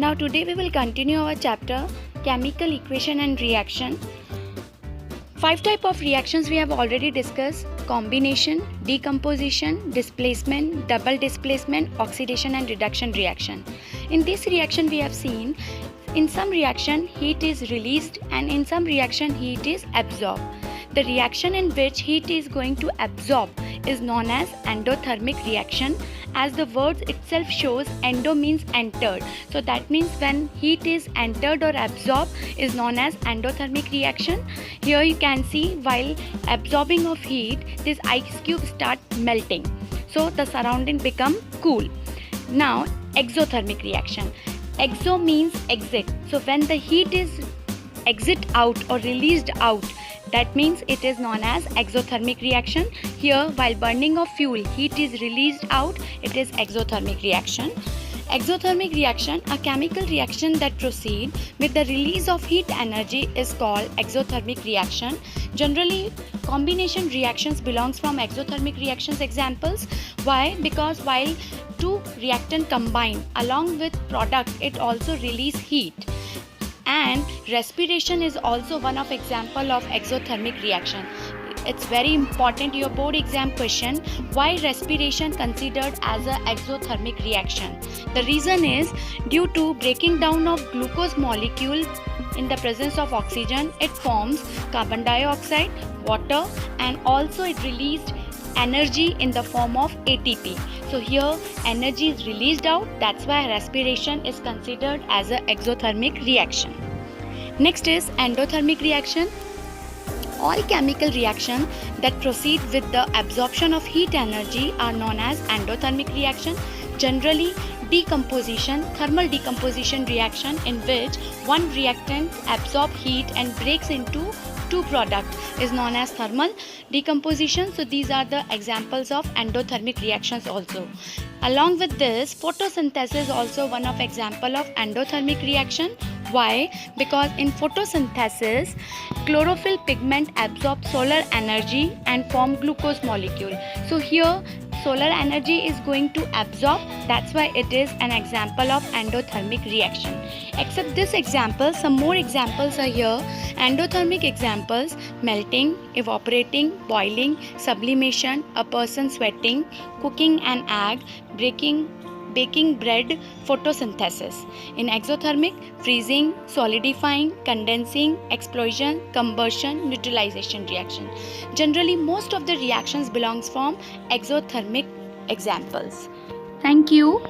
Now today we will continue our chapter chemical equation and reaction. 5 types of reactions we have already discussed: combination, decomposition, displacement, double displacement, oxidation and reduction reaction. In this reaction we have seen in some reaction heat is released and in some reaction heat is absorbed. The reaction in which heat is going to absorb is known as endothermic reaction, as the word itself shows endo means entered. So that means when heat is entered or absorbed is known as endothermic reaction. Here you can see while absorbing of heat, this ice cube start melting. So the surrounding become cool. Now exothermic reaction. Exo means exit. So when the heat is exit out or released out, that means it is known as exothermic reaction. Here while burning of fuel, heat is released out, it is exothermic reaction. Exothermic reaction, a chemical reaction that proceeds with the release of heat energy, is called exothermic reaction. Generally combination reactions belongs from exothermic reactions examples. Why? Because while two reactant combine along with product, it also release heat. And respiration is also one of example of exothermic reaction. It's very important, your board exam question, why respiration considered as a exothermic reaction? The reason is due to breaking down of glucose molecule in the presence of oxygen, it forms carbon dioxide, water, and also it released energy in the form of ATP. So here energy is released out, that's why respiration is considered as an exothermic reaction. Next is endothermic reaction. All chemical reactions that proceed with the absorption of heat energy are known as endothermic reaction. Generally decomposition, thermal decomposition reaction in which one reactant absorbs heat and breaks into two products is known as thermal decomposition. So these are the examples of endothermic reactions also. Along with this, photosynthesis is also one of example of endothermic reaction. Why? Because in photosynthesis, chlorophyll pigment absorbs solar energy and form glucose molecule. So here solar energy is going to absorb, that's why it is an example of endothermic reaction. Except this example, some more examples are here. Endothermic examples: melting, evaporating, boiling, sublimation, a person sweating, cooking an egg, baking bread, photosynthesis. In exothermic, freezing, solidifying, condensing, explosion, combustion, neutralization reaction. Generally most of the reactions belongs from exothermic examples. Thank you.